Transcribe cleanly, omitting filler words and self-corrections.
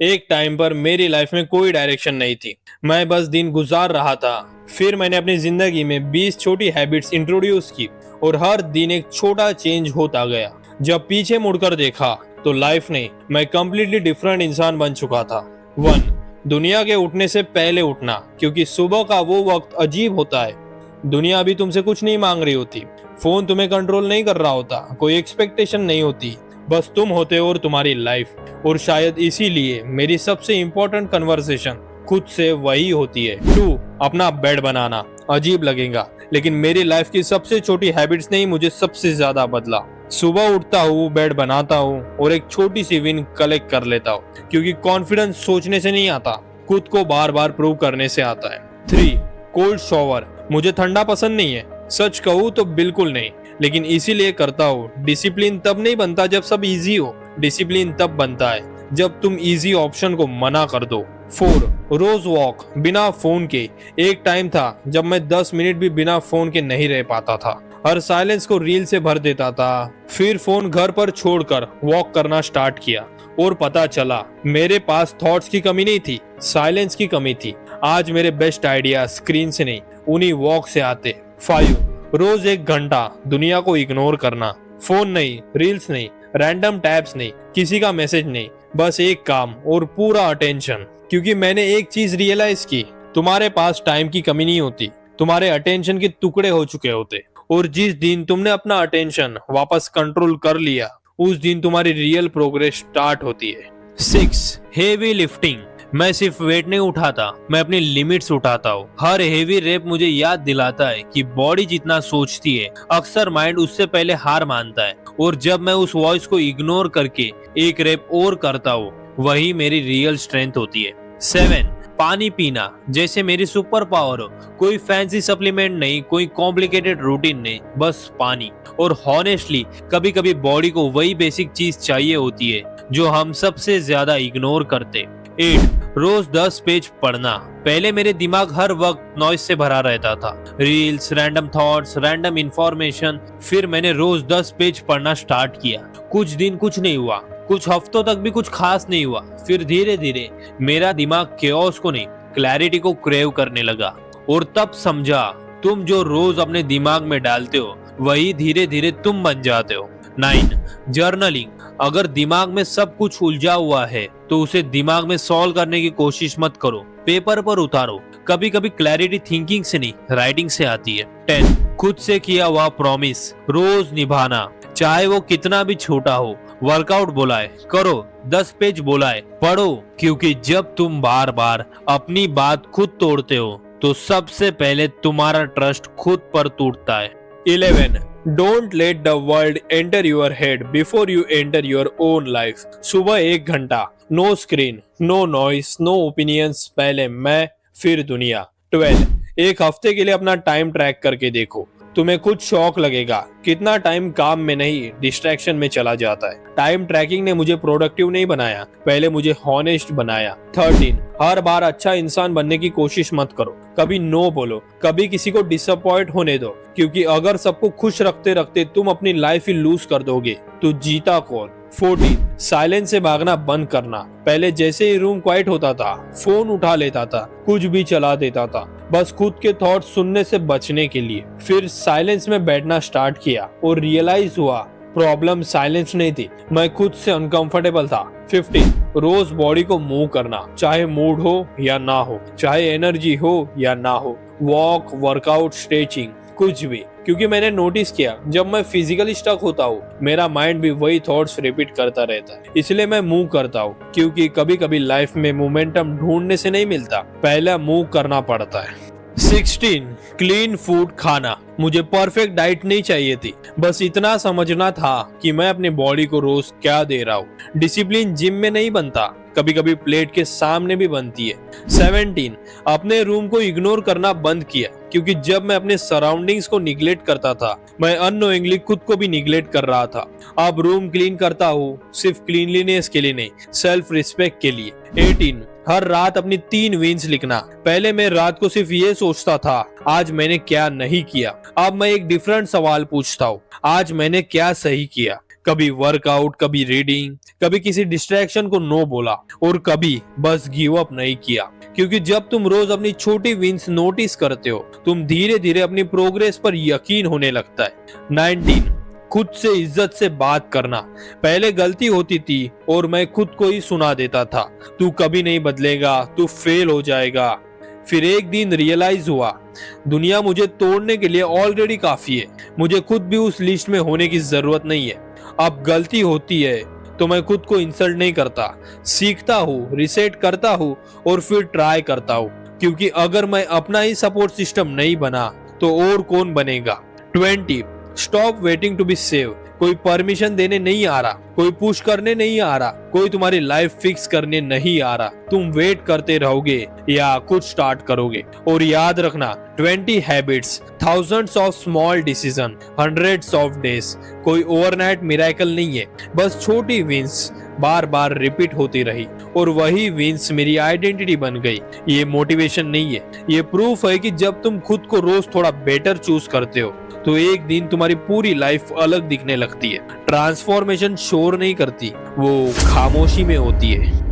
एक टाइम पर मेरी लाइफ में कोई डायरेक्शन नहीं थी। मैं बस दिन गुजार रहा था। फिर मैंने अपनी जिंदगी में 20 छोटी हैबिट्स इंट्रोड्यूस की और हर दिन एक छोटा चेंज होता गया। जब पीछे मुड़कर देखा तो लाइफ ने मैं कंप्लीटली डिफरेंट इंसान बन चुका था। 1. दुनिया के उठने से पहले उठना, क्योंकि सुबह का वो वक्त अजीब होता है। दुनिया अभी तुमसे कुछ नहीं मांग रही होती, फोन तुम्हें कंट्रोल नहीं कर रहा होता, कोई एक्सपेक्टेशन नहीं होती, बस तुम होते हो और तुम्हारी लाइफ। और शायद इसीलिए मेरी सबसे इम्पोर्टेंट कन्वर्सेशन खुद से वही होती है। 2. अपना बेड बनाना। अजीब लगेगा, लेकिन मेरी लाइफ की सबसे छोटी हैबिट्स ने ही मुझे सबसे ज्यादा बदला। सुबह उठता हूँ, बेड बनाता हूँ और एक छोटी सी विन कलेक्ट कर लेता हूँ, क्योंकि कॉन्फिडेंस सोचने से नहीं आता, खुद को बार बार प्रूव करने से आता है। 3. Cold shower. मुझे ठंडा पसंद नहीं है, सच कहूँ तो बिल्कुल नहीं, लेकिन इसीलिए करता हूँ। डिसिप्लिन तब नहीं बनता जब सब इजी हो, डिसिप्लिन तब बनता है जब तुम इजी ऑप्शन को मना कर दो। 4. रोज वॉक बिना फोन के। एक टाइम था जब मैं 10 मिनट भी बिना फोन के नहीं रह पाता था। हर साइलेंस को रील से भर देता था। फिर फोन घर पर छोड़कर वॉक करना स्टार्ट किया और पता चला मेरे पास थॉट्स की कमी नहीं थी, साइलेंस की कमी थी। आज मेरे बेस्ट आइडिया स्क्रीन से नहीं, उन्हीं वॉक से आते। 5. रोज 1 घंटा दुनिया को इग्नोर करना। फोन नहीं, रील्स नहीं, रैंडम टैब्स नहीं, किसी का मैसेज नहीं, बस एक काम और पूरा अटेंशन। क्योंकि मैंने एक चीज रियलाइज की, तुम्हारे पास टाइम की कमी नहीं होती, तुम्हारे अटेंशन के टुकड़े हो चुके होते। और जिस दिन तुमने अपना अटेंशन वापस कंट्रोल कर लिया, उस दिन तुम्हारी रियल प्रोग्रेस स्टार्ट होती है। 6. Heavy lifting. मैं सिर्फ वेट नहीं उठाता, मैं अपनी लिमिट्स उठाता हूँ। हर हेवी रेप मुझे याद दिलाता है कि बॉडी जितना सोचती है, अक्सर माइंड उससे पहले हार मानता है। और जब मैं उस वॉइस को इग्नोर करके एक रेप और करता हूँ, वही मेरी रियल स्ट्रेंथ होती है। 7. पानी पीना जैसे मेरी सुपर पावर हो। कोई फैंसी सप्लीमेंट नहीं, कोई कॉम्प्लिकेटेड रूटीन नहीं, बस पानी। और हॉनेस्टली कभी कभी बॉडी को वही बेसिक चीज चाहिए होती है जो हम सबसे ज्यादा इग्नोर करते। 8. रोज 10 पेज पढ़ना। पहले मेरे दिमाग हर वक्त नॉइज से भरा रहता था, reels, random thoughts, random information. फिर मैंने रोज 10 पेज पढ़ना स्टार्ट किया। कुछ दिन कुछ नहीं हुआ, कुछ हफ्तों तक भी कुछ खास नहीं हुआ। फिर धीरे धीरे मेरा दिमाग केओस को नहीं, क्लैरिटी को क्रेव करने लगा। और तब समझा, तुम जो रोज अपने दिमाग में डालते हो, वही धीरे धीरे तुम बन जाते हो। 9. जर्नलिंग। अगर दिमाग में सब कुछ उलझा हुआ है तो उसे दिमाग में सॉल्व करने की कोशिश मत करो, पेपर पर उतारो। कभी कभी क्लैरिटी थिंकिंग से नहीं, राइटिंग से आती है। 10. खुद से किया हुआ प्रॉमिस रोज निभाना, चाहे वो कितना भी छोटा हो। वर्कआउट बोला है, करो। 10 पेज बोला है, पढ़ो। क्योंकि जब तुम बार बार अपनी बात खुद तोड़ते हो तो सबसे पहले तुम्हारा ट्रस्ट खुद पर टूटता है। 11. Don't let the world enter your head before you enter your own life. सुबह 1 घंटा, no screen, no noise, no opinions, पहले मैं फिर दुनिया। 12. एक हफ्ते के लिए अपना टाइम ट्रैक करके देखो, तुम्हें कुछ शौक लगेगा कितना टाइम काम में नहीं डिस्ट्रैक्शन में चला जाता है। टाइम ट्रैकिंग ने मुझे प्रोडक्टिव नहीं बनाया, पहले मुझे हॉनेस्ट बनाया। 13. हर बार अच्छा इंसान बनने की कोशिश मत करो, कभी नो बोलो, कभी किसी को डिसअपॉइंट होने दो, क्योंकि अगर सबको खुश रखते रखते तुम अपनी लाइफ ही लूज कर दोगे तो जीता कौन। 14. साइलेंस से भागना बंद करना। पहले जैसे ही रूम क्वाइट होता था, फोन उठा लेता था, कुछ भी चला देता था, बस खुद के थॉट सुनने से बचने के लिए। फिर साइलेंस में बैठना स्टार्ट किया और रियलाइज हुआ प्रॉब्लम साइलेंस नहीं थी, मैं खुद से अनकंफर्टेबल था। 15. रोज बॉडी को मूव करना, चाहे मूड हो या ना हो, चाहे एनर्जी हो या ना हो। वॉक, वर्कआउट, स्ट्रेचिंग, कुछ भी। क्योंकि मैंने नोटिस किया, जब मैं फिजिकली स्टक होता हूँ, मेरा माइंड भी वही थॉट्स रिपीट करता रहता है। इसलिए मैं मूव करता हूँ, क्योंकि कभी कभी लाइफ में मोमेंटम ढूंढने से नहीं मिलता, पहले मूव करना पड़ता है। 16. क्लीन फूड खाना। मुझे परफेक्ट डाइट नहीं चाहिए थी, बस इतना समझना था कि मैं अपनी बॉडी को रोज क्या दे रहा हूँ। डिसिप्लिन जिम में नहीं बनता, कभी कभी प्लेट के सामने भी बनती है। 17. अपने रूम को इग्नोर करना बंद किया, क्योंकि जब मैं अपने सराउंडिंग्स को निगलेक्ट करता था, मैं अननोइंगली खुद को भी निगलेक्ट कर रहा था। अब रूम क्लीन करता हूँ, सिर्फ क्लीनलीनेस के लिए नहीं, सेल्फ रिस्पेक्ट के लिए। 18. हर रात अपनी 3 विन्स लिखना। पहले मैं रात को सिर्फ ये सोचता था, आज मैंने क्या नहीं किया। अब मैं एक डिफरेंट सवाल पूछता हूँ, आज मैंने क्या सही किया। कभी वर्कआउट, कभी रीडिंग, कभी किसी डिस्ट्रैक्शन को नो बोला और कभी बस गिव अप नहीं किया। क्योंकि जब तुम रोज अपनी छोटी विंस नोटिस करते हो, तुम धीरे धीरे अपनी प्रोग्रेस पर यकीन होने लगता है। 19, खुद से इज्जत से बात करना। पहले गलती होती थी और मैं खुद को ही सुना देता था, तू कभी नहीं बदलेगा, तू फेल हो जाएगा। फिर एक दिन रियलाइज हुआ, दुनिया मुझे तोड़ने के लिए ऑलरेडी काफी है, मुझे खुद भी उस लिस्ट में होने की जरूरत नहीं है। अब गलती होती है तो मैं खुद को इंसल्ट नहीं करता, सीखता हूँ, रिसेट करता हूँ और फिर ट्राई करता हूँ। क्योंकि अगर मैं अपना ही सपोर्ट सिस्टम नहीं बना तो और कौन बनेगा। 20, stop waiting to be save. कोई परमिशन देने नहीं आ रहा, कोई पुश करने नहीं आ रहा, कोई तुम्हारी लाइफ फिक्स करने नहीं आ रहा। तुम वेट करते रहोगे या कुछ स्टार्ट करोगे। और याद रखना, 20 habits, thousands of small decision, hundreds of days. कोई ओवरनाइट मिरेकल नहीं है, बस छोटी विंस बार बार रिपीट होती रही और वही विंस मेरी आइडेंटिटी बन गई। ये मोटिवेशन नहीं है, ये प्रूफ है कि जब तुम खुद को रोज थोड़ा बेटर चूज करते हो तो एक दिन तुम्हारी पूरी लाइफ अलग दिखने लगती है। ट्रांसफॉर्मेशन शोर नहीं करती, वो खामोशी में होती है।